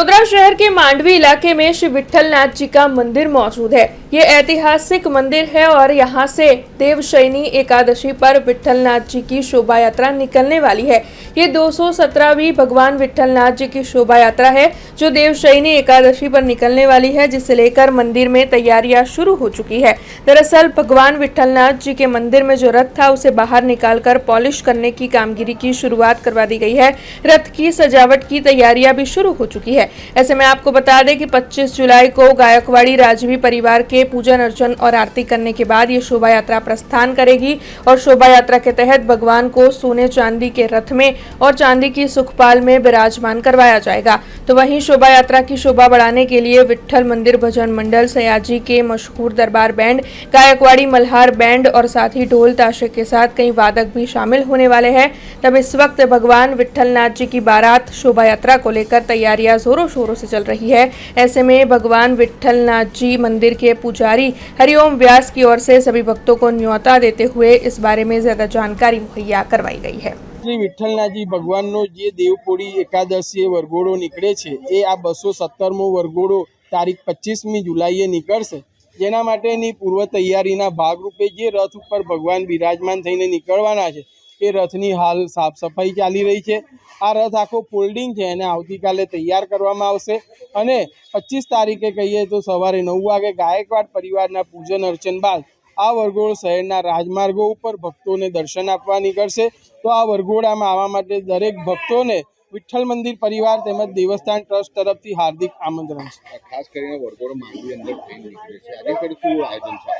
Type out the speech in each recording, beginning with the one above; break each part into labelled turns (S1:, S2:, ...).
S1: वडोदरा शहर के मांडवी इलाके में श्री विट्ठलनाथ जी का मंदिर मौजूद है। ये ऐतिहासिक मंदिर है और यहाँ से देवशयनी एकादशी पर विट्ठलनाथ जी की शोभा यात्रा निकलने वाली है। ये 217वीं भगवान विट्ठलनाथ जी की शोभा यात्रा है जो देवशयनी एकादशी पर निकलने वाली है, जिसे लेकर मंदिर में तैयारियां शुरू हो चुकी है। दरअसल भगवान विट्ठलनाथ जी के मंदिर में जो रथ था उसे बाहर निकालकर पॉलिश करने की कामगिरी की शुरुआत करवा दी गई है। रथ की सजावट की तैयारियां भी शुरू हो चुकी है। ऐसे में आपको बता दें कि 25 जुलाई को गायकवाड़ी राजवी परिवार के पूजन अर्चन और आरती करने के बाद ये शोभा यात्रा प्रस्थान करेगी और शोभा यात्रा के तहत भगवान को सोने चांदी के रथ में और चांदी की सुखपाल में विराजमान करवाया जाएगा। तो वहीं शोभा यात्रा की शोभा बढ़ाने के लिए विट्ठल मंदिर भजन मंडल, सयाजी के मशहूर दरबार बैंड, गायकवाड़ी मल्हार बैंड और साथ ही ढोल ताशे के साथ कई वादक भी शामिल होने वाले हैं। तब इस वक्त भगवान विट्ठलनाथ जी की बारात शोभा यात्रा को लेकर तैयारियां जोरों शोरों से चल रही है। ऐसे में भगवान विट्ठलनाथ जी मंदिर के पुजारी हरिओम व्यास की ओर से सभी भक्तों को न्योता देते हुए इस बारे में ज्यादा जानकारी मुहैया करवाई गई है।
S2: श्री विठ्ठलनाथजी भगवानનો જે દેવપોળી એકાદશીએ વરઘોડો નીકળે છે એ આ 217મો વરઘોડો તારીખ 25મી જુલાઈએ નીકળશે, જેના માટેની પૂર્વ તૈયારીના ભાગરૂપે જે રથ ઉપર ભગવાન બિરાજમાન થઈને નીકળવાના છે એ રથની હાલ સાફ સફાઈ ચાલી રહી છે। આ રથ આખો ફોલ્ડિંગ છે અને આવતીકાલે તૈયાર કરવામાં આવશે અને 25 તારીખે કહીએ તો સવારે 9 વાગે ગાયકવાડ પરિવારના પૂજન અર્ચન બાદ આ વરઘોડો શહેરના રાજમાર્ગો ઉપર ભક્તોને દર્શન આપવા નીકળશે। તો આ વરઘોડામાં આવવા માટે દરેક ભક્તોને વિઠ્ઠલ મંદિર પરિવાર તેમજ દેવસ્થાન ટ્રસ્ટ તરફથી હાર્દિક આમંત્રણ છે।
S3: ખાસ કરીને વરઘોડો માંડવી અંદર થઈને નીકળે છે, આજે ફરી શું આયોજન છે?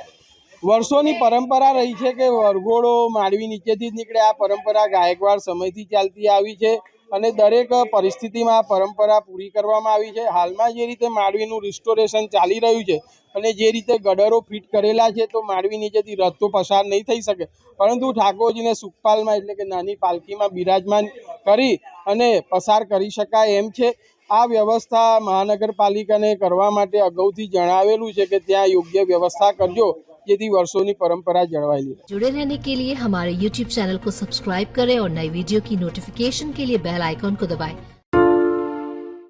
S2: વર્ષોની પરંપરા રહી છે કે વરઘોડો માંડવી નીચેથી જ નીકળે। આ પરંપરા ગાયકવાડ સમયથી ચાલતી આવી છે અને દરેક પરિસ્થિતિમાં આ પરંપરા પૂરી કરવામાં આવી છે। હાલમાં જે રીતે માંડવીનું રિસ્ટોરેશન ચાલી રહ્યું છે અને જે રીતે ગડરો ફિટ કરેલા છે તો માંડવી નીચેથી રથ તો પસાર નહીં થઈ શકે, પરંતુ ઠાકોરજીને સુખપાલમાં એટલે કે નાની પાલખીમાં બિરાજમાન કરી અને પસાર કરી શકાય એમ છે। આ વ્યવસ્થા મહાનગરપાલિકાને કરવા માટે અગાઉથી જણાવેલું છે કે ત્યાં યોગ્ય વ્યવસ્થા કરજો, જેથી વર્ષોની परंपरा जળવાયેલી रहे।
S4: जुड़े रहने के लिए हमारे YouTube चैनल को सब्सक्राइब करें और नई वीडियो की नोटिफिकेशन के लिए बेल आइकॉन को दबाएं।